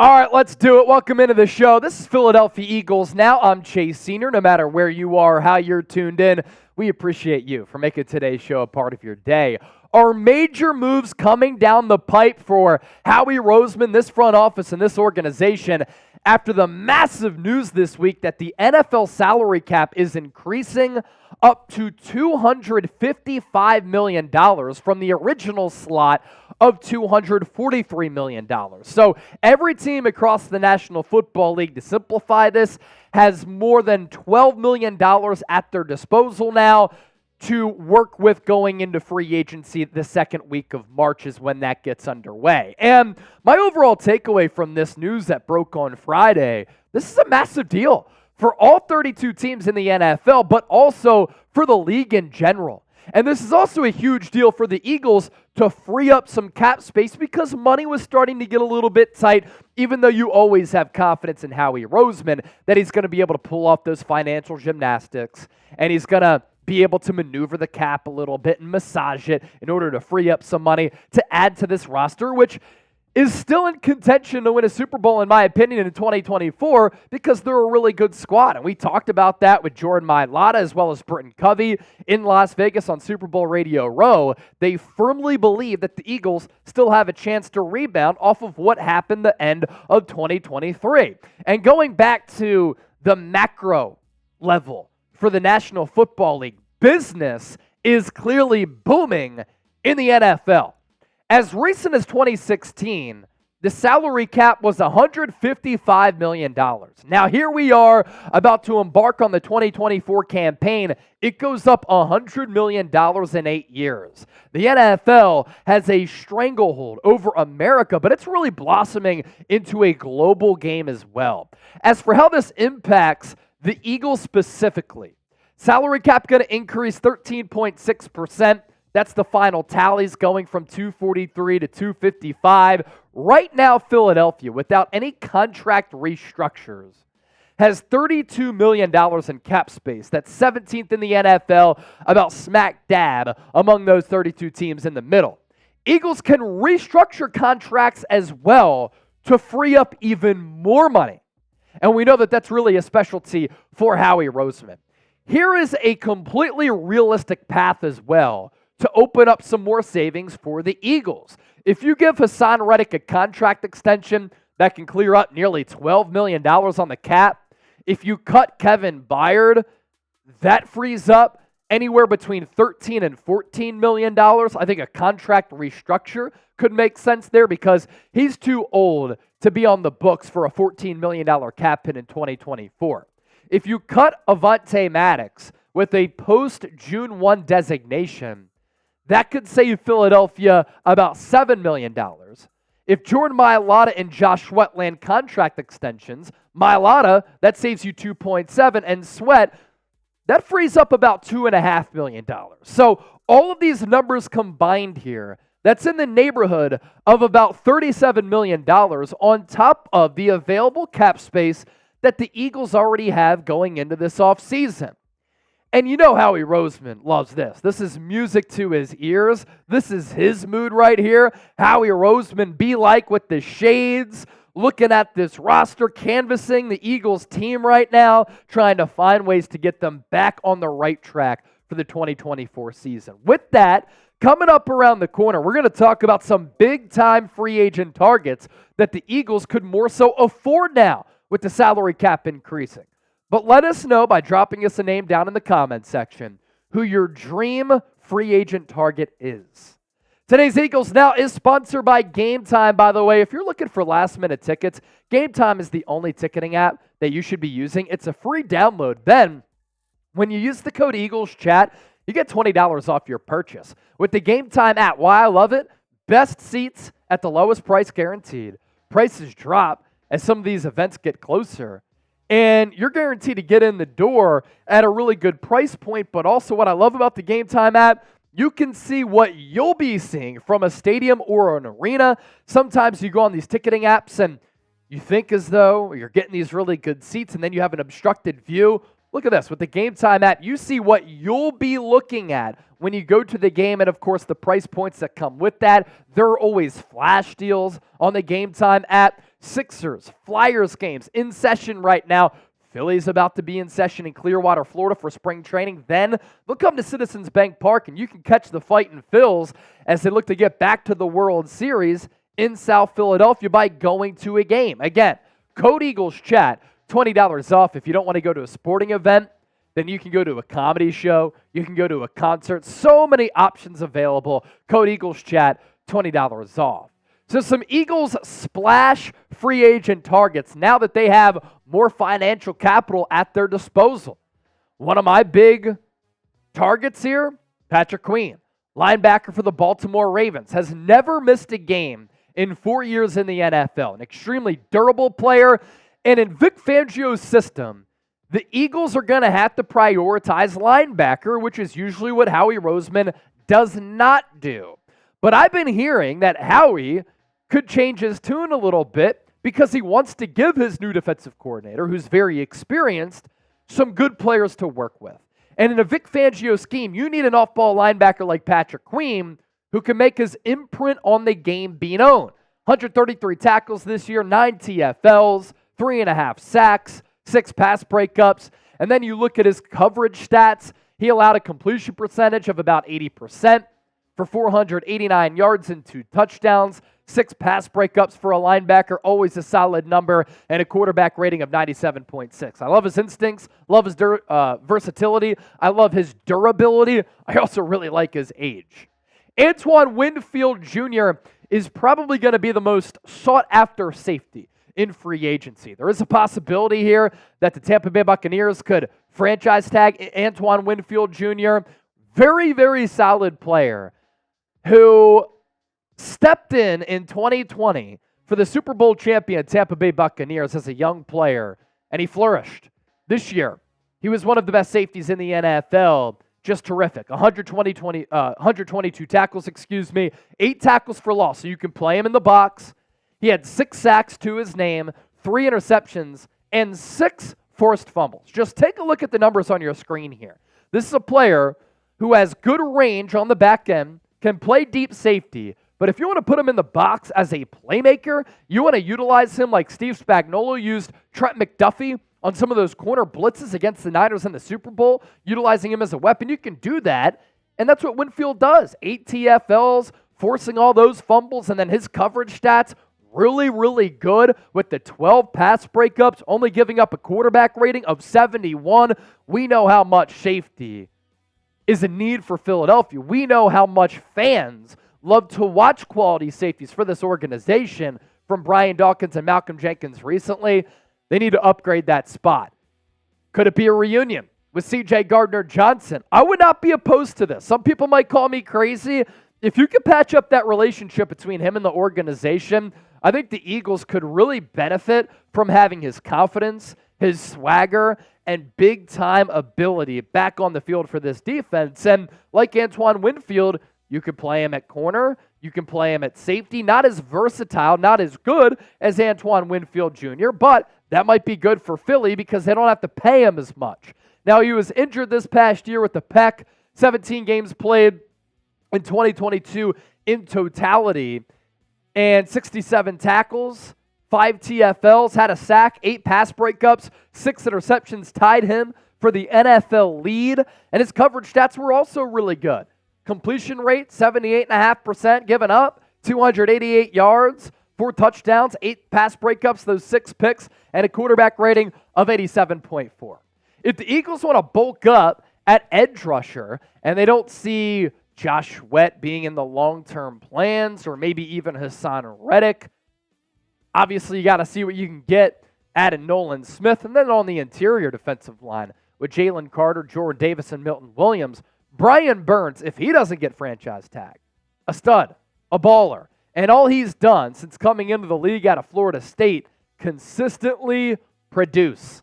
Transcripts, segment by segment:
All right, let's do it. Welcome into the show. This is Philadelphia Eagles Now. I'm Chase Sr. No matter where you are, how you're tuned in, we appreciate you for making today's show a part of your day. Are major moves coming down the pipe for Howie Roseman, this front office, and this organization after the massive news this week that the NFL salary cap is increasing up to $255 million from the original slot of $243 million. So every team across the National Football League, to simplify this, has more than $12 million at their disposal now to work with going into free agency. The second week of March is when that gets underway. And my overall takeaway from this news that broke on Friday, this is a massive deal for all 32 teams in the NFL, but also for the league in general. And this is also a huge deal for the Eagles to free up some cap space because money was starting to get a little bit tight, even though you always have confidence in Howie Roseman that he's going to be able to pull off those financial gymnastics and he's going to be able to maneuver the cap a little bit and massage it in order to free up some money to add to this roster, which is still in contention to win a Super Bowl, in my opinion, in 2024 because they're a really good squad. And we talked about that with Jordan Mailata as well as Britton Covey in Las Vegas on Super Bowl Radio Row. They firmly believe that the Eagles still have a chance to rebound off of what happened the end of 2023. And going back to the macro level for the National Football League, business is clearly booming in the NFL. As recent as 2016, the salary cap was $155 million. Now here we are about to embark on the 2024 campaign. It goes up $100 million in 8 years. The NFL has a stranglehold over America, but it's really blossoming into a global game as well. As for how this impacts the Eagles specifically, salary cap going to increase 13.6%. That's the final tallies going from 243 to 255. Right now, Philadelphia, without any contract restructures, has $32 million in cap space. That's 17th in the NFL, about smack dab among those 32 teams in the middle. Eagles can restructure contracts as well to free up even more money. And we know that that's really a specialty for Howie Roseman. Here is a completely realistic path as well to open up some more savings for the Eagles. If you give Hassan Reddick a contract extension that can clear up nearly $12 million on the cap, if you cut Kevin Byard, that frees up anywhere between $13 and $14 million. I think a contract restructure could make sense there because he's too old to be on the books for a $14 million cap hit in 2024. If you cut Avonte Maddox with a post-June 1 designation, that could save Philadelphia about $7 million. If Jordan Mailata and Josh Sweat land contract extensions, Mailata, that saves you 2.7, and Sweat, that frees up about $2.5 million. So all of these numbers combined here, that's in the neighborhood of about $37 million on top of the available cap space that the Eagles already have going into this offseason. And you know Howie Roseman loves this. This is music to his ears. This is his mood right here. Howie Roseman be like with the shades, looking at this roster, canvassing the Eagles team right now, trying to find ways to get them back on the right track for the 2024 season. With that, coming up around the corner, we're going to talk about some big-time free agent targets that the Eagles could more so afford now with the salary cap increasing. But let us know by dropping us a name down in the comments section who your dream free agent target is. Today's Eagles Now is sponsored by GameTime, by the way. If you're looking for last-minute tickets, GameTime is the only ticketing app that you should be using. It's a free download. Then, when you use the code EaglesChat, you get $20 off your purchase. With the GameTime app, why I love it, best seats at the lowest price guaranteed. Prices drop as some of these events get closer. And you're guaranteed to get in the door at a really good price point. But also what I love about the GameTime app, you can see what you'll be seeing from a stadium or an arena. Sometimes you go on these ticketing apps and you think as though you're getting these really good seats and then you have an obstructed view. Look at this. With the GameTime app, you see what you'll be looking at when you go to the game and, of course, the price points that come with that. There are always flash deals on the GameTime app. Sixers, Flyers games in session right now. Philly's about to be in session in Clearwater, Florida for spring training. Then they'll come to Citizens Bank Park, and you can catch the Fightin' Phils as they look to get back to the World Series in South Philadelphia by going to a game. Again, code Eagles Chat, $20 off. If you don't want to go to a sporting event, then you can go to a comedy show. You can go to a concert. So many options available. Code Eagles Chat, $20 off. So some Eagles splash free agent targets now that they have more financial capital at their disposal. One of my big targets here, Patrick Queen, linebacker for the Baltimore Ravens, has never missed a game in 4 years in the NFL. An extremely durable player. And in Vic Fangio's system, the Eagles are going to have to prioritize linebacker, which is usually what Howie Roseman does not do. But I've been hearing that Howie could change his tune a little bit because he wants to give his new defensive coordinator, who's very experienced, some good players to work with. And in a Vic Fangio scheme, you need an off-ball linebacker like Patrick Queen who can make his imprint on the game be known. 133 tackles this year, 9 TFLs, 3.5 sacks, 6 pass breakups. And then you look at his coverage stats. He allowed a completion percentage of about 80% for 489 yards and 2 touchdowns. 6 pass breakups for a linebacker, always a solid number, and a quarterback rating of 97.6. I love his instincts, love his versatility, I love his durability. I also really like his age. Antoine Winfield Jr. is probably going to be the most sought-after safety in free agency. There is a possibility here that the Tampa Bay Buccaneers could franchise tag Antoine Winfield Jr. Very, very solid player who stepped in 2020 for the Super Bowl champion Tampa Bay Buccaneers as a young player, and he flourished. This year, he was one of the best safeties in the NFL. Just terrific. 122 tackles, 8 tackles for loss, so you can play him in the box. He had 6 sacks to his name, 3 interceptions, and 6 forced fumbles. Just take a look at the numbers on your screen here. This is a player who has good range on the back end, can play deep safety, but if you want to put him in the box as a playmaker, you want to utilize him like Steve Spagnuolo used Trent McDuffie on some of those corner blitzes against the Niners in the Super Bowl, utilizing him as a weapon. You can do that, and that's what Winfield does. 8 TFLs, forcing all those fumbles, and then his coverage stats, really, really good with the 12 pass breakups, only giving up a quarterback rating of 71. We know how much safety is a need for Philadelphia. We know how much fans love to watch quality safeties for this organization, from Brian Dawkins and Malcolm Jenkins recently. They need to upgrade that spot. Could it be a reunion with C.J. Gardner-Johnson? I would not be opposed to this. Some people might call me crazy. If you could patch up that relationship between him and the organization, I think the Eagles could really benefit from having his confidence, his swagger, and big-time ability back on the field for this defense. And like Antoine Winfield, you could play him at corner. You can play him at safety. Not as versatile, not as good as Antoine Winfield Jr., but that might be good for Philly because they don't have to pay him as much. Now, he was injured this past year with the pec, 17 games played in 2022 in totality, and 67 tackles, 5 TFLs, had a sack, 8 pass breakups, 6 interceptions, tied him for the NFL lead, and his coverage stats were also really good. Completion rate, 78.5% given up, 288 yards, 4 touchdowns, 8 pass breakups, those 6 picks, and a quarterback rating of 87.4. If the Eagles want to bulk up at edge rusher and they don't see Josh Sweat being in the long-term plans, or maybe even Hassan Reddick, obviously you got to see what you can get at a Nolan Smith. And then on the interior defensive line with Jalen Carter, Jordan Davis, and Milton Williams, Brian Burns, if he doesn't get franchise tag, a stud, a baller. And all he's done since coming into the league out of Florida State, consistently produce.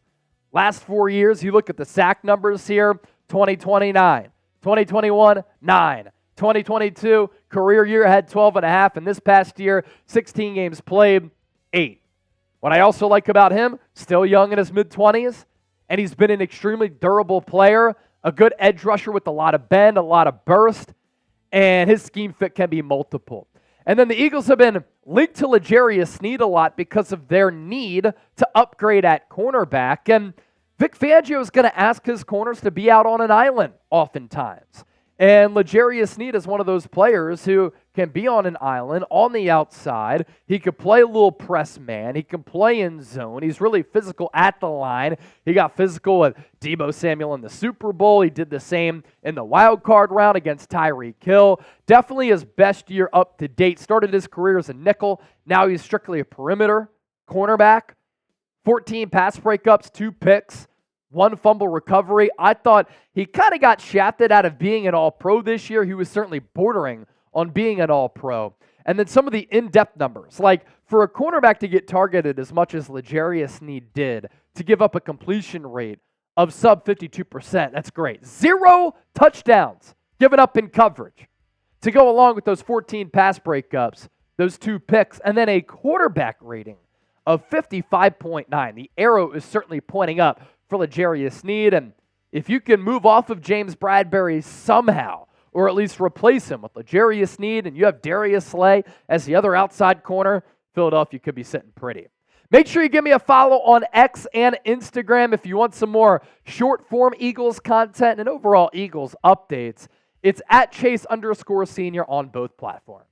Last 4 years, you look at the sack numbers here, 2020, 9. 2021, 9. 2022, career year, had 12.5. And this past year, 16 games played, 8. What I also like about him, still young in his mid-20s, and he's been an extremely durable player, a good edge rusher with a lot of bend, a lot of burst, and his scheme fit can be multiple. And then the Eagles have been linked to L'Jarius Sneed a lot because of their need to upgrade at cornerback. And Vic Fangio is going to ask his corners to be out on an island oftentimes. And L'Jarius Sneed is one of those players who can be on an island on the outside. He could play a little press man. He can play in zone. He's really physical at the line. He got physical with Deebo Samuel in the Super Bowl. He did the same in the wild card round against Tyreek Hill. Definitely his best year up to date. Started his career as a nickel. Now he's strictly a perimeter cornerback. 14 pass breakups, 2 picks. 1 fumble recovery. I thought he kind of got shafted out of being an All-Pro this year. He was certainly bordering on being an All-Pro. And then some of the in-depth numbers, like for a cornerback to get targeted as much as L'Jarius Sneed did, to give up a completion rate of sub 52%, that's great. 0 touchdowns given up in coverage. To go along with those 14 pass breakups, those 2 picks, and then a quarterback rating of 55.9. The arrow is certainly pointing up for L'Jarius Sneed, and if you can move off of James Bradbury somehow, or at least replace him with L'Jarius Sneed, and you have Darius Slay as the other outside corner, Philadelphia could be sitting pretty. Make sure you give me a follow on X and Instagram if you want some more short-form Eagles content and overall Eagles updates. It's at Chase_Senior on both platforms.